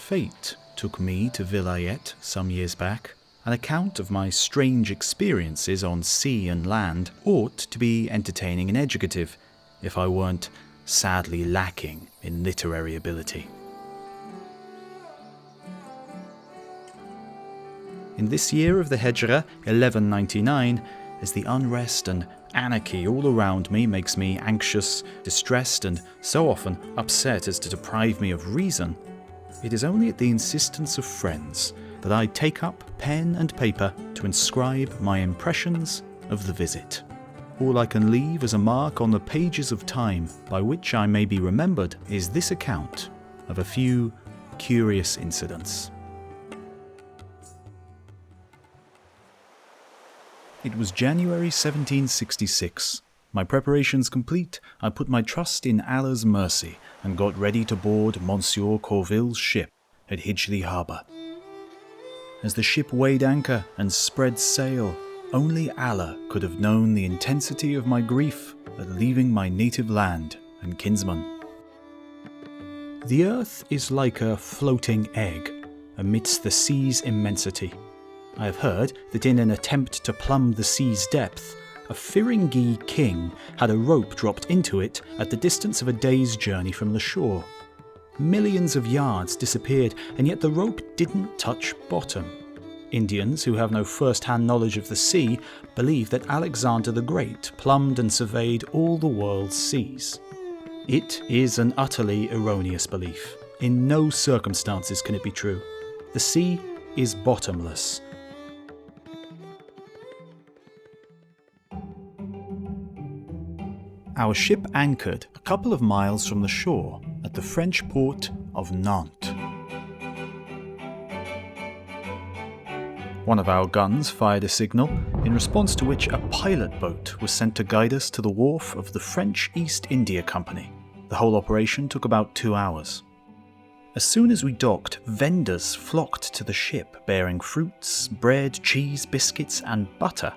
fate took me to Vilayet some years back, an account of my strange experiences on sea and land ought to be entertaining and educative, if I weren't sadly lacking in literary ability. In this year of the Hijra, 1199, as the unrest and anarchy all around me makes me anxious, distressed, and so often upset as to deprive me of reason, it is only at the insistence of friends that I take up pen and paper to inscribe my impressions of the visit. All I can leave as a mark on the pages of time by which I may be remembered is this account of a few curious incidents. It was January 1766. My preparations complete, I put my trust in Allah's mercy and got ready to board Monsieur Corville's ship at Hijli Harbour. As the ship weighed anchor and spread sail, only Allah could have known the intensity of my grief at leaving my native land and kinsmen. The earth is like a floating egg amidst the sea's immensity. I have heard that in an attempt to plumb the sea's depth, a Ferengi king had a rope dropped into it at the distance of a day's journey from the shore. Millions of yards disappeared, and yet the rope didn't touch bottom. Indians who have no first-hand knowledge of the sea believe that Alexander the Great plumbed and surveyed all the world's seas. It is an utterly erroneous belief. In no circumstances can it be true. The sea is bottomless. Our ship anchored a couple of miles from the shore at the French port of Nantes. One of our guns fired a signal, in response to which a pilot boat was sent to guide us to the wharf of the French East India Company. The whole operation took about 2 hours. As soon as we docked, vendors flocked to the ship bearing fruits, bread, cheese, biscuits, and butter.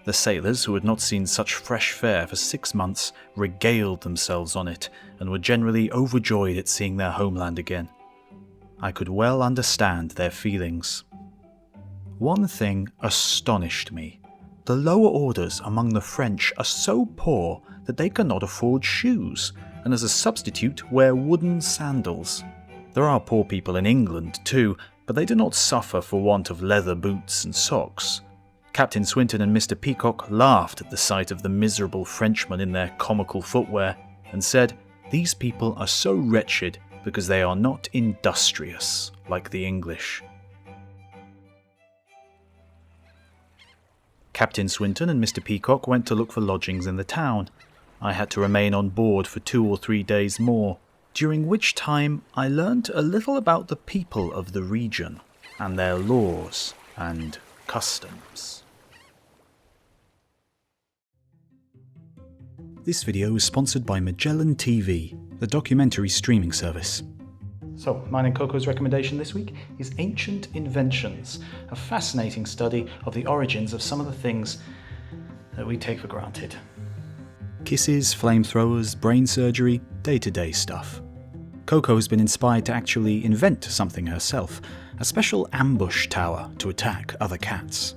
The sailors, who had not seen such fresh fare for 6 months, regaled themselves on it, and were generally overjoyed at seeing their homeland again. I could well understand their feelings. One thing astonished me. The lower orders among the French are so poor that they cannot afford shoes, and as a substitute wear wooden sandals. There are poor people in England too, but they do not suffer for want of leather boots and socks. Captain Swinton and Mr. Peacock laughed at the sight of the miserable Frenchmen in their comical footwear and said, "These people are so wretched because they are not industrious like the English." Captain Swinton and Mr. Peacock went to look for lodgings in the town. I had to remain on board for 2 or 3 days more, during which time I learnt a little about the people of the region and their laws and customs. This video is sponsored by Magellan TV, the documentary streaming service. So, mine and Coco's recommendation this week is Ancient Inventions, a fascinating study of the origins of some of the things that we take for granted. Kisses, flamethrowers, brain surgery, day-to-day stuff. Coco has been inspired to actually invent something herself, a special ambush tower to attack other cats.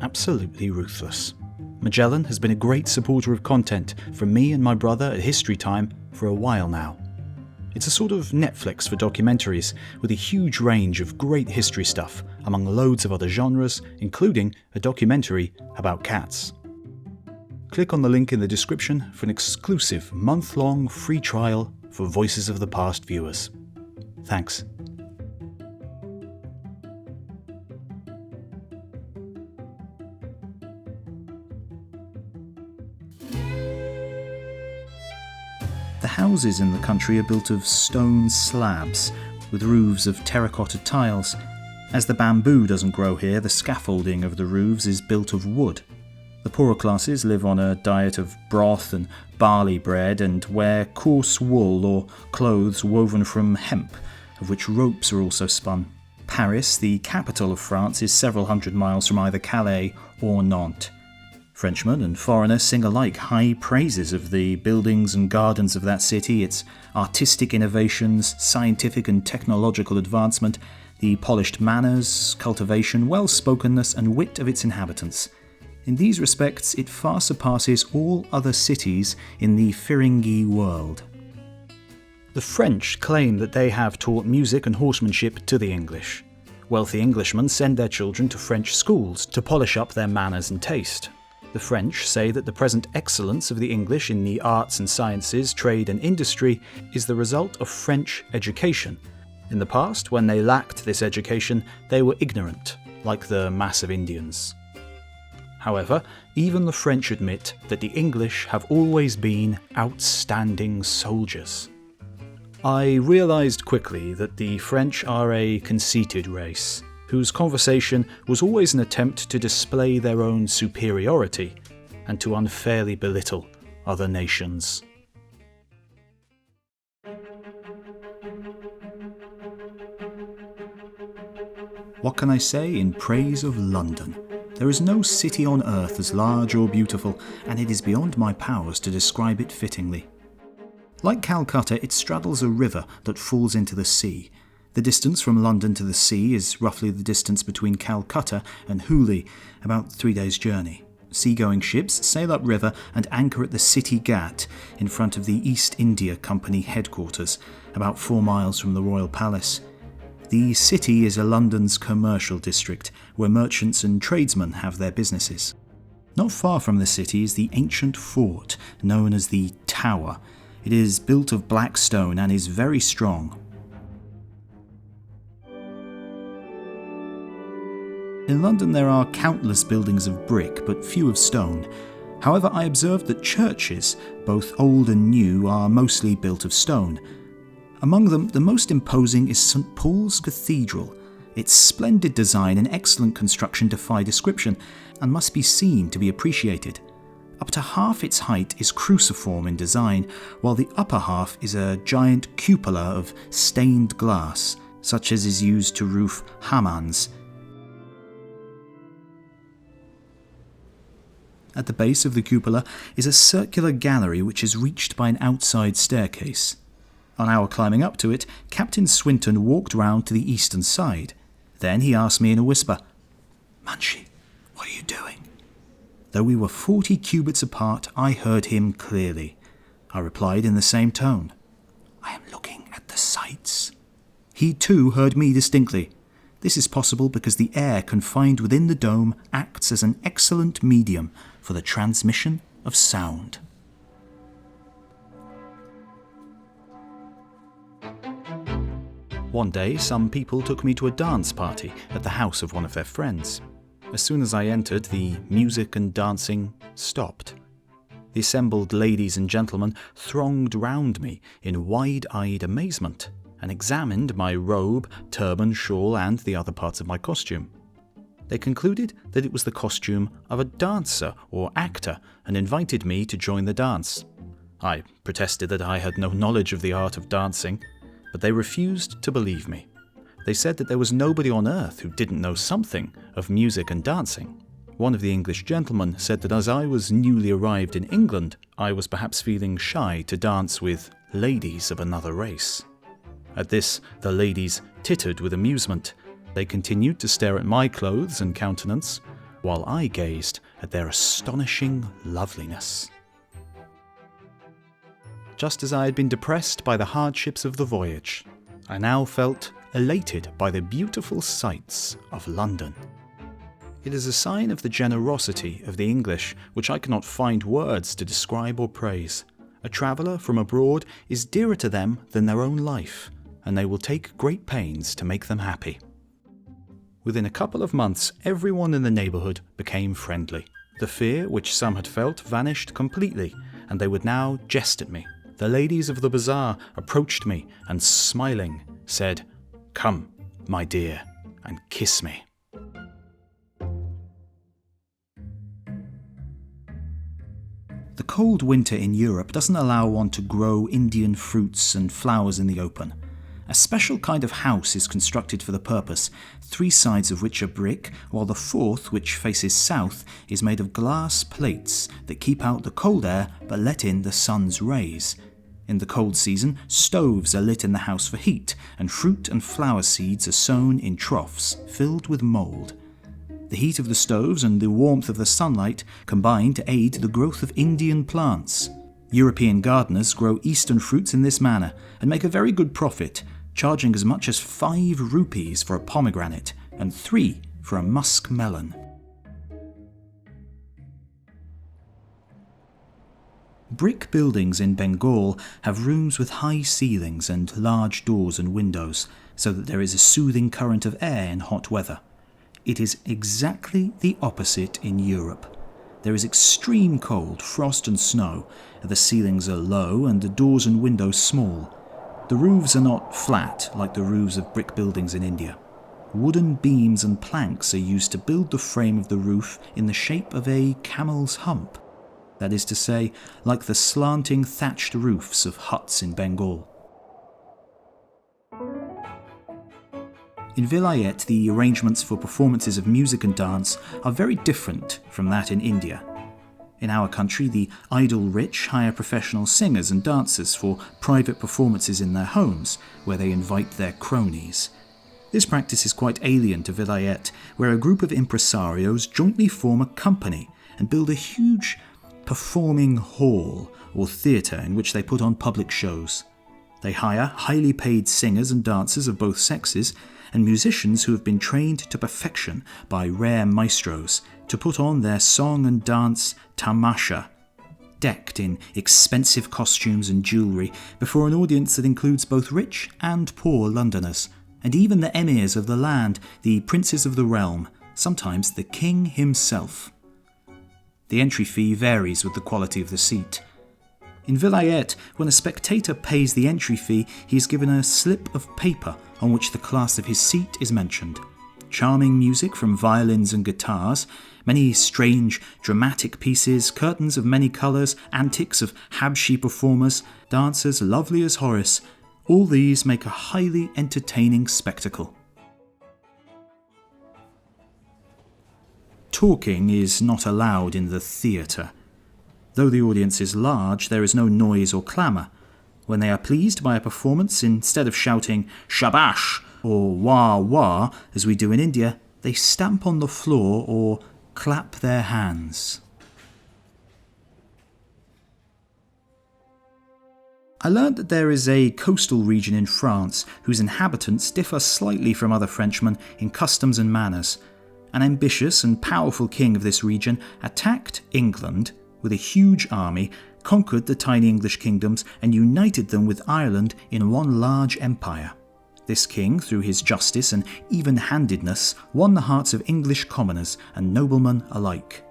Absolutely ruthless. Magellan has been a great supporter of content from me and my brother at History Time for a while now. It's a sort of Netflix for documentaries, with a huge range of great history stuff, among loads of other genres, including a documentary about cats. Click on the link in the description for an exclusive month-long free trial for Voices of the Past viewers. Thanks. The houses in the country are built of stone slabs, with roofs of terracotta tiles. As the bamboo doesn't grow here, the scaffolding of the roofs is built of wood. The poorer classes live on a diet of broth and barley bread and wear coarse wool or clothes woven from hemp, of which ropes are also spun. Paris, the capital of France, is several hundred miles from either Calais or Nantes. Frenchmen and foreigners sing alike high praises of the buildings and gardens of that city, its artistic innovations, scientific and technological advancement, the polished manners, cultivation, well-spokenness and wit of its inhabitants. In these respects, it far surpasses all other cities in the Ferengi world. The French claim that they have taught music and horsemanship to the English. Wealthy Englishmen send their children to French schools to polish up their manners and taste. The French say that the present excellence of the English in the arts and sciences, trade and industry is the result of French education. In the past, when they lacked this education, they were ignorant, like the mass of Indians. However, even the French admit that the English have always been outstanding soldiers. I realised quickly that the French are a conceited race, whose conversation was always an attempt to display their own superiority and to unfairly belittle other nations. What can I say in praise of London? There is no city on earth as large or beautiful, and it is beyond my powers to describe it fittingly. Like Calcutta, it straddles a river that falls into the sea. The distance from London to the sea is roughly the distance between Calcutta and Hooghly, about 3 days' journey. Seagoing ships sail upriver and anchor at the City Ghat in front of the East India Company headquarters, about 4 miles from the Royal Palace. The city is a London's commercial district, where merchants and tradesmen have their businesses. Not far from the city is the ancient fort, known as the Tower. It is built of black stone and is very strong. In London there are countless buildings of brick, but few of stone. However, I observed that churches, both old and new, are mostly built of stone. Among them, the most imposing is St Pauls Cathedral. Its splendid design and excellent construction defy description, and must be seen to be appreciated. Up to half its height is cruciform in design, while the upper half is a giant cupola of stained glass, such as is used to roof hammams. At the base of the cupola is a circular gallery which is reached by an outside staircase. On our climbing up to it, Captain Swinton walked round to the eastern side. Then he asked me in a whisper, "Munshi, what are you doing?" Though we were 40 cubits apart, I heard him clearly. I replied in the same tone, "I am looking at the sights." He too heard me distinctly. This is possible because the air confined within the dome acts as an excellent medium for the transmission of sound. One day, some people took me to a dance party at the house of one of their friends. As soon as I entered, the music and dancing stopped. The assembled ladies and gentlemen thronged round me in wide-eyed amazement and examined my robe, turban, shawl, and the other parts of my costume. They concluded that it was the costume of a dancer or actor and invited me to join the dance. I protested that I had no knowledge of the art of dancing, but they refused to believe me. They said that there was nobody on earth who didn't know something of music and dancing. One of the English gentlemen said that as I was newly arrived in England, I was perhaps feeling shy to dance with ladies of another race. At this, the ladies tittered with amusement. They continued to stare at my clothes and countenance, while I gazed at their astonishing loveliness. Just as I had been depressed by the hardships of the voyage, I now felt elated by the beautiful sights of London. It is a sign of the generosity of the English which I cannot find words to describe or praise. A traveller from abroad is dearer to them than their own life, and they will take great pains to make them happy. Within a couple of months, everyone in the neighbourhood became friendly. The fear which some had felt vanished completely, and they would now jest at me. The ladies of the bazaar approached me and, smiling, said, "Come, my dear, and kiss me." The cold winter in Europe doesn't allow one to grow Indian fruits and flowers in the open. A special kind of house is constructed for the purpose, 3 sides of which are brick, while the 4th, which faces south, is made of glass plates that keep out the cold air but let in the sun's rays. In the cold season, stoves are lit in the house for heat, and fruit and flower seeds are sown in troughs filled with mould. The heat of the stoves and the warmth of the sunlight combine to aid the growth of Indian plants. European gardeners grow eastern fruits in this manner and make a very good profit, charging as much as 5 rupees for a pomegranate and 3 for a musk melon. Brick buildings in Bengal have rooms with high ceilings and large doors and windows, so that there is a soothing current of air in hot weather. It is exactly the opposite in Europe. There is extreme cold, frost and snow. The ceilings are low and the doors and windows small. The roofs are not flat like the roofs of brick buildings in India. Wooden beams and planks are used to build the frame of the roof in the shape of a camel's hump. That is to say, like the slanting thatched roofs of huts in Bengal. In Vilayet, the arrangements for performances of music and dance are very different from that in India. In our country, the idle rich hire professional singers and dancers for private performances in their homes, where they invite their cronies. This practice is quite alien to Vilayet, where a group of impresarios jointly form a company and build a huge performing hall or theatre in which they put on public shows. They hire highly paid singers and dancers of both sexes and musicians who have been trained to perfection by rare maestros to put on their song and dance tamasha, decked in expensive costumes and jewellery before an audience that includes both rich and poor Londoners, and even the emirs of the land, the princes of the realm, sometimes the king himself. The entry fee varies with the quality of the seat. In Vilayet, when a spectator pays the entry fee, he is given a slip of paper on which the class of his seat is mentioned. Charming music from violins and guitars, many strange, dramatic pieces, curtains of many colours, antics of Habshi performers, dancers lovely as Horace, all these make a highly entertaining spectacle. Talking is not allowed in the theatre. Though the audience is large, there is no noise or clamour. When they are pleased by a performance, instead of shouting shabash or wah wah as we do in India, they stamp on the floor or clap their hands. I learnt that there is a coastal region in France whose inhabitants differ slightly from other Frenchmen in customs and manners. An ambitious and powerful king of this region attacked England with a huge army, conquered the tiny English kingdoms and united them with Ireland in one large empire. This king, through his justice and even-handedness, won the hearts of English commoners and noblemen alike.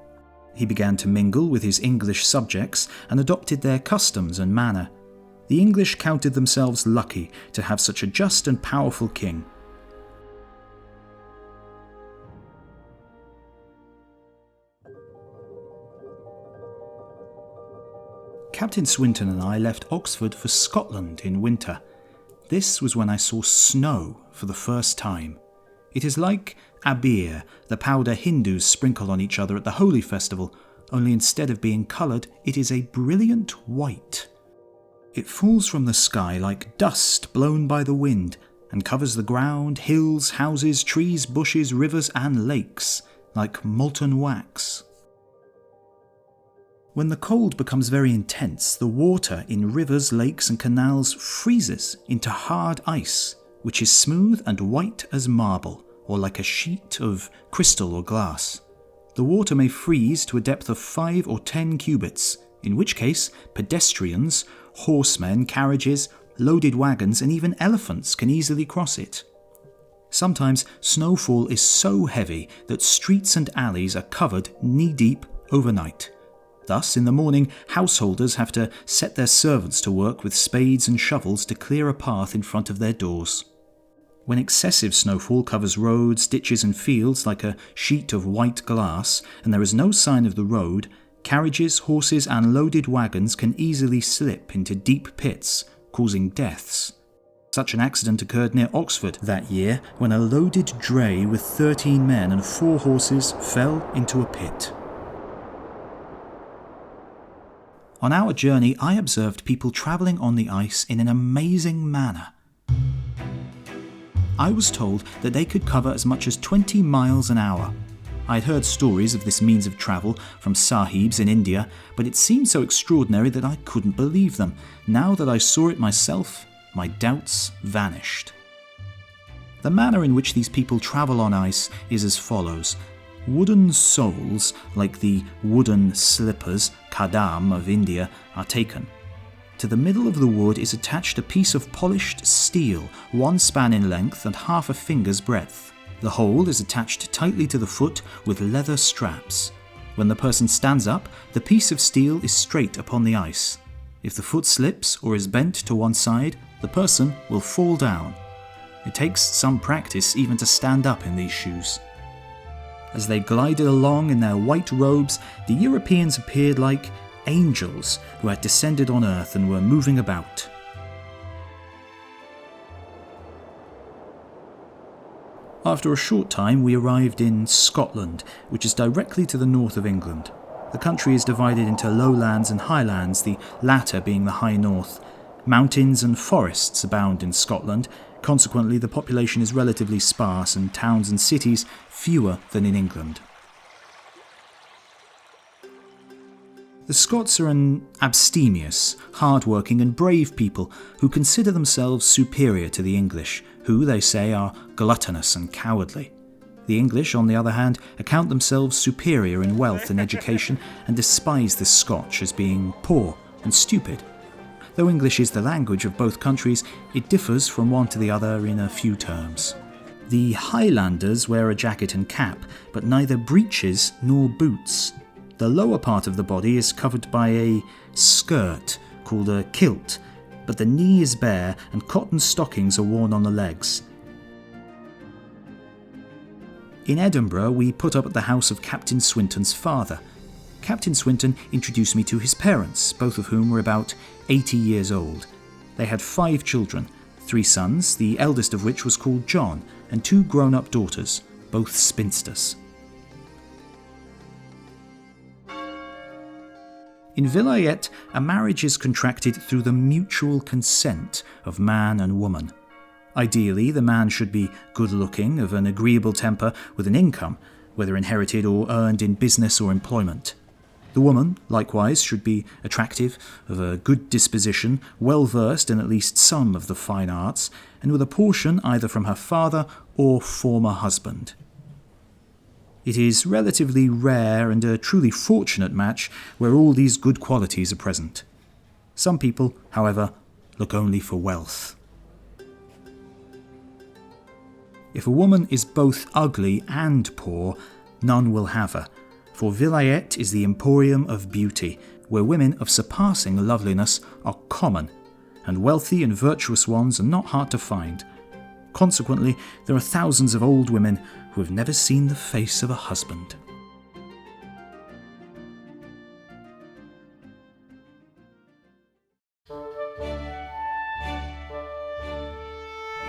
He began to mingle with his English subjects and adopted their customs and manner. The English counted themselves lucky to have such a just and powerful king. Captain Swinton and I left Oxford for Scotland in winter. This was when I saw snow for the first time. It is like abir, the powder Hindus sprinkle on each other at the Holi festival, only instead of being coloured, it is a brilliant white. It falls from the sky like dust blown by the wind and covers the ground, hills, houses, trees, bushes, rivers and lakes like molten wax. When the cold becomes very intense, the water in rivers, lakes and canals freezes into hard ice, which is smooth and white as marble, or like a sheet of crystal or glass. The water may freeze to a depth of 5 or 10 cubits, in which case pedestrians, horsemen, carriages, loaded wagons and even elephants can easily cross it. Sometimes snowfall is so heavy that streets and alleys are covered knee-deep overnight. Thus, in the morning, householders have to set their servants to work with spades and shovels to clear a path in front of their doors. When excessive snowfall covers roads, ditches and fields like a sheet of white glass, and there is no sign of the road, carriages, horses and loaded wagons can easily slip into deep pits, causing deaths. Such an accident occurred near Oxford that year when a loaded dray with 13 men and 4 horses fell into a pit. On our journey, I observed people travelling on the ice in an amazing manner. I was told that they could cover as much as 20 miles an hour. I had heard stories of this means of travel from sahibs in India, but it seemed so extraordinary that I couldn't believe them. Now that I saw it myself, my doubts vanished. The manner in which these people travel on ice is as follows. Wooden soles, like the wooden slippers, kadam of India, are taken. To the middle of the wood is attached a piece of polished steel, 1 span in length and half a finger's breadth. The whole is attached tightly to the foot with leather straps. When the person stands up, the piece of steel is straight upon the ice. If the foot slips or is bent to one side, the person will fall down. It takes some practice even to stand up in these shoes. As they glided along in their white robes, the Europeans appeared like angels who had descended on earth and were moving about. After a short time, we arrived in Scotland, which is directly to the north of England. The country is divided into lowlands and highlands, the latter being the high north. Mountains and forests abound in Scotland. Consequently, the population is relatively sparse and towns and cities fewer than in England. The Scots are an abstemious, hard-working and brave people who consider themselves superior to the English, who, they say, are gluttonous and cowardly. The English, on the other hand, account themselves superior in wealth and education and despise the Scotch as being poor and stupid. Though English is the language of both countries, it differs from one to the other in a few terms. The Highlanders wear a jacket and cap, but neither breeches nor boots. The lower part of the body is covered by a skirt called a kilt, but the knee is bare and cotton stockings are worn on the legs. In Edinburgh, we put up at the house of Captain Swinton's father. Captain Swinton introduced me to his parents, both of whom were about 80 years old. They had 5 children, 3 sons, the eldest of which was called John, and 2 grown-up daughters, both spinsters. In Vilayet, a marriage is contracted through the mutual consent of man and woman. Ideally, the man should be good-looking, of an agreeable temper, with an income, whether inherited or earned in business or employment. The woman, likewise, should be attractive, of a good disposition, well-versed in at least some of the fine arts, and with a portion either from her father or former husband. It is relatively rare and a truly fortunate match where all these good qualities are present. Some people, however, look only for wealth. If a woman is both ugly and poor, none will have her, for Vilayet is the emporium of beauty, where women of surpassing loveliness are common, and wealthy and virtuous ones are not hard to find. Consequently, there are thousands of old women who have never seen the face of a husband.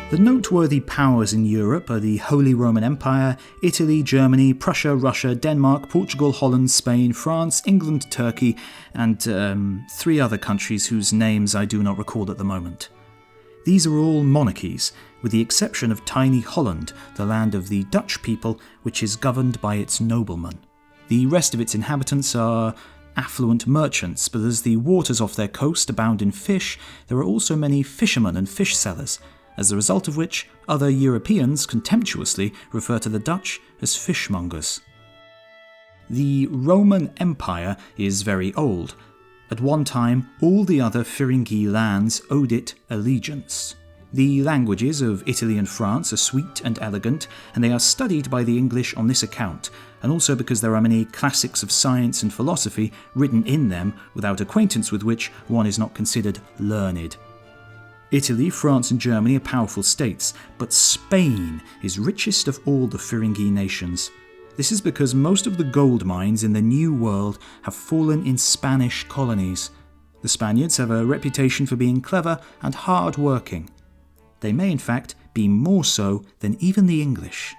The noteworthy powers in Europe are the Holy Roman Empire, Italy, Germany, Prussia, Russia, Denmark, Portugal, Holland, Spain, France, England, Turkey, and 3 other countries whose names I do not recall at the moment. These are all monarchies, with the exception of tiny Holland, the land of the Dutch people, which is governed by its noblemen. The rest of its inhabitants are affluent merchants, but as the waters off their coast abound in fish, there are also many fishermen and fish sellers, as the result of which other Europeans contemptuously refer to the Dutch as fishmongers. The Roman Empire is very old. At one time, all the other Ferengi lands owed it allegiance. The languages of Italy and France are sweet and elegant, and they are studied by the English on this account, and also because there are many classics of science and philosophy written in them without acquaintance with which one is not considered learned. Italy, France and Germany are powerful states, but Spain is richest of all the Ferengi nations. This is because most of the gold mines in the New World have fallen in Spanish colonies. The Spaniards have a reputation for being clever and hard-working. They may in fact be more so than even the English.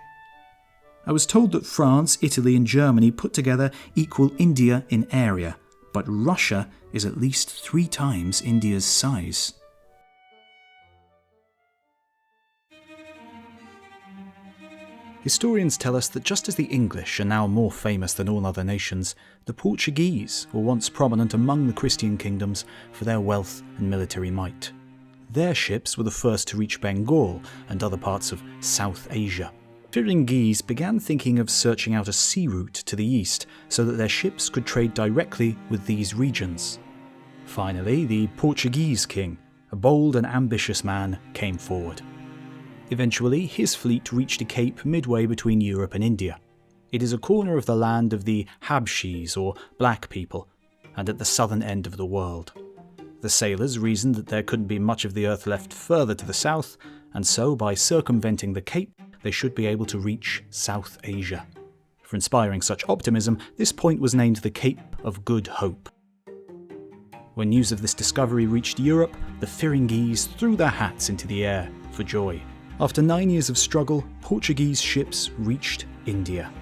I was told that France, Italy and Germany put together equal India in area, but Russia is at least 3 times India's size. Historians tell us that just as the English are now more famous than all other nations, the Portuguese were once prominent among the Christian kingdoms for their wealth and military might. Their ships were the first to reach Bengal and other parts of South Asia. Feringese began thinking of searching out a sea route to the east so that their ships could trade directly with these regions. Finally, the Portuguese king, a bold and ambitious man, came forward. Eventually, his fleet reached a cape midway between Europe and India. It is a corner of the land of the Habshis, or black people, and at the southern end of the world. The sailors reasoned that there couldn't be much of the earth left further to the south, and so by circumventing the cape, they should be able to reach South Asia. For inspiring such optimism, this point was named the Cape of Good Hope. When news of this discovery reached Europe, the Feringese threw their hats into the air for joy. After 9 years of struggle, Portuguese ships reached India.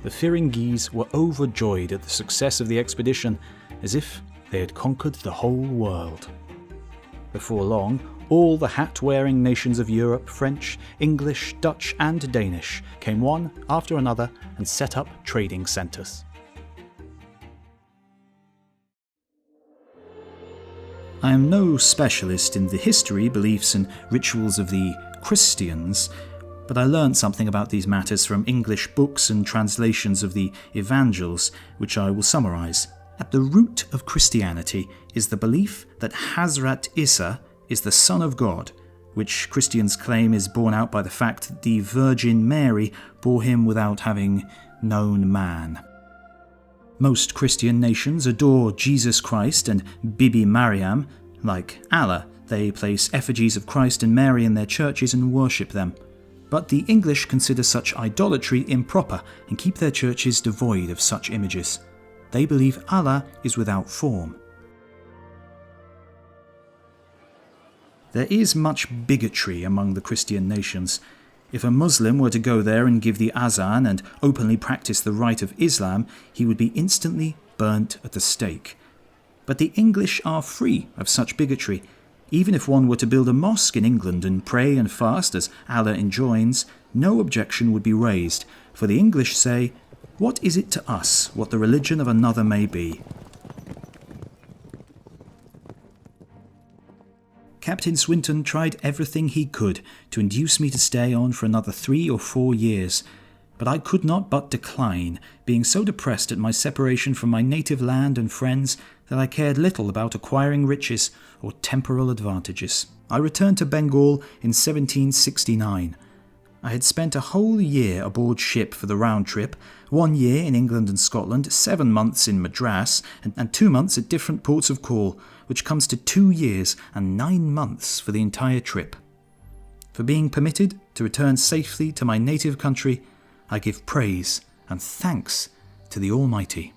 The Feringese were overjoyed at the success of the expedition, as if they had conquered the whole world. Before long, all the hat-wearing nations of Europe, French, English, Dutch and Danish, came one after another and set up trading centres. I am no specialist in the history, beliefs and rituals of the Christians, but I learned something about these matters from English books and translations of the Evangels, which I will summarise. At the root of Christianity is the belief that Hazrat Isa is the Son of God, which Christians claim is borne out by the fact that the Virgin Mary bore him without having known man. Most Christian nations adore Jesus Christ and Bibi Maryam. Like Allah, they place effigies of Christ and Mary in their churches and worship them. But the English consider such idolatry improper and keep their churches devoid of such images. They believe Allah is without form. There is much bigotry among the Christian nations. If a Muslim were to go there and give the azan and openly practice the rite of Islam, he would be instantly burnt at the stake. But the English are free of such bigotry. Even if one were to build a mosque in England and pray and fast as Allah enjoins, no objection would be raised, for the English say, "What is it to us what the religion of another may be?" Captain Swinton tried everything he could to induce me to stay on for another 3 or 4 years, but I could not but decline, being so depressed at my separation from my native land and friends that I cared little about acquiring riches or temporal advantages. I returned to Bengal in 1769. I had spent a whole year aboard ship for the round trip, 1 year in England and Scotland, 7 months in Madras, and 2 months at different ports of call, which comes to 2 years and 9 months for the entire trip. For being permitted to return safely to my native country, I give praise and thanks to the Almighty.